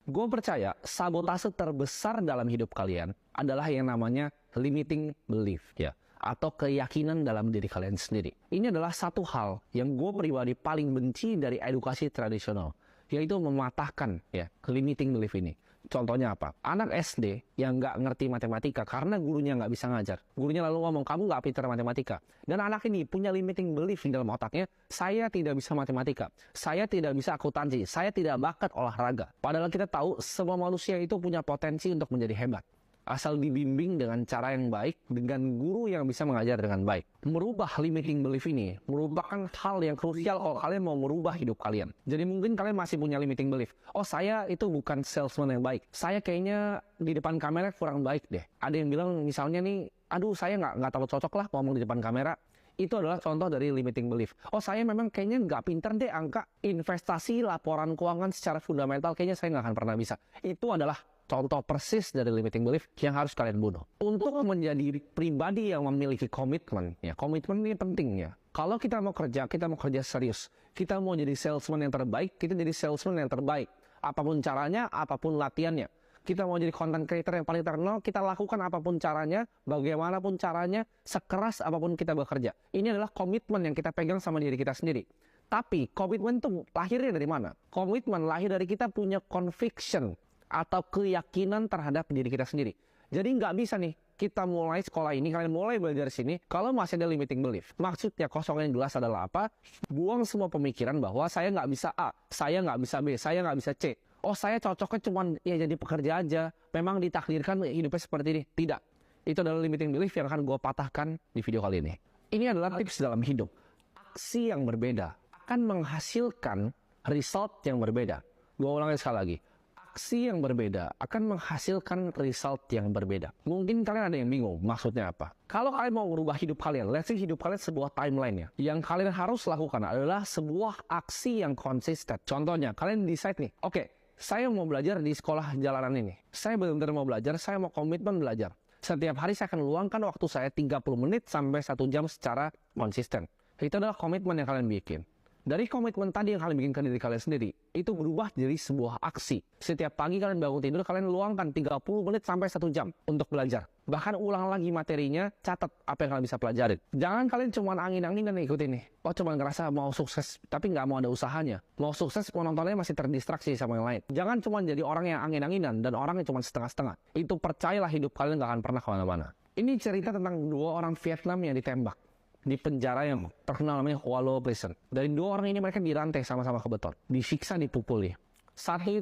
Gue percaya sabotase terbesar dalam hidup kalian adalah yang namanya limiting belief, ya, atau keyakinan dalam diri kalian sendiri. Ini adalah satu hal yang gue pribadi paling benci dari edukasi tradisional, yaitu mematahkan ya limiting belief ini. Contohnya apa? Anak SD yang nggak ngerti matematika karena gurunya nggak bisa ngajar. Gurunya lalu ngomong, kamu nggak pintar matematika. Dan anak ini punya limiting belief di dalam otaknya, saya tidak bisa matematika, saya tidak bisa akuntansi, saya tidak bakat olahraga. Padahal kita tahu semua manusia itu punya potensi untuk menjadi hebat. Asal dibimbing dengan cara yang baik, dengan guru yang bisa mengajar dengan baik. Merubah limiting belief ini merupakan hal yang krusial kalau kalian mau merubah hidup kalian. Jadi mungkin kalian masih punya limiting belief. Oh, saya itu bukan salesman yang baik. Saya kayaknya di depan kamera kurang baik deh. Ada yang bilang misalnya nih, aduh saya nggak terlalu cocok lah ngomong di depan kamera. Itu adalah contoh dari limiting belief. Oh, saya memang kayaknya nggak pinter deh angka investasi, laporan keuangan secara fundamental. Kayaknya saya nggak akan pernah bisa. Itu adalah contoh persis dari limiting belief yang harus kalian bunuh. Untuk menjadi pribadi yang memiliki komitmen, ya komitmen ini penting ya. Kalau kita mau kerja serius. Kita mau jadi salesman yang terbaik, kita jadi salesman yang terbaik. Apapun caranya, apapun latihannya. Kita mau jadi content creator yang paling terkenal, kita lakukan apapun caranya, bagaimanapun caranya, sekeras apapun kita bekerja. Ini adalah komitmen yang kita pegang sama diri kita sendiri. Tapi komitmen itu lahirnya dari mana? Komitmen lahir dari kita punya conviction atau keyakinan terhadap diri kita sendiri. Jadi nggak bisa nih, kita mulai sekolah ini, kalian mulai belajar sini, kalau masih ada limiting belief. Maksudnya kosong yang jelas adalah apa? Buang semua pemikiran bahwa saya nggak bisa A, saya nggak bisa B, saya nggak bisa C. Oh, saya cocoknya cuma ya jadi pekerja aja. Memang ditakdirkan hidupnya seperti ini. Tidak. Itu adalah limiting belief yang akan gue patahkan di video kali ini. Ini adalah tips dalam hidup. Aksi yang berbeda akan menghasilkan result yang berbeda. Gue ulangi sekali lagi. Aksi yang berbeda akan menghasilkan result yang berbeda. Mungkin kalian ada yang bingung, maksudnya apa? Kalau kalian mau merubah hidup kalian, let's say hidup kalian sebuah timeline ya. Yang kalian harus lakukan adalah sebuah aksi yang konsisten. Contohnya, kalian decide nih, oke, saya mau belajar di sekolah jalanan ini. Saya benar-benar mau belajar, saya mau komitmen belajar. Setiap hari saya akan luangkan waktu saya 30 menit sampai 1 jam secara konsisten. Itu adalah komitmen yang kalian bikin. Dari komitmen tadi yang kalian bikinkan diri kalian sendiri, itu berubah jadi sebuah aksi. Setiap pagi kalian bangun tidur, kalian luangkan 30 menit sampai 1 jam untuk belajar. Bahkan ulang lagi materinya, catat apa yang kalian bisa pelajarin. Jangan kalian cuma angin-anginan ikutin nih. Oh, cuma ngerasa mau sukses, tapi nggak mau ada usahanya. Mau sukses, penontonnya masih terdistraksi sama yang lain. Jangan cuma jadi orang yang angin-anginan dan orang yang cuma setengah-setengah. Itu percayalah hidup kalian nggak akan pernah kemana-mana. Ini cerita tentang 2 orang Vietnam yang ditembak di penjara yang terkenal namanya Hoa Lo Prison. Dari 2 orang ini mereka dirantai sama-sama ke beton, disiksa, dipukuli. Saat itu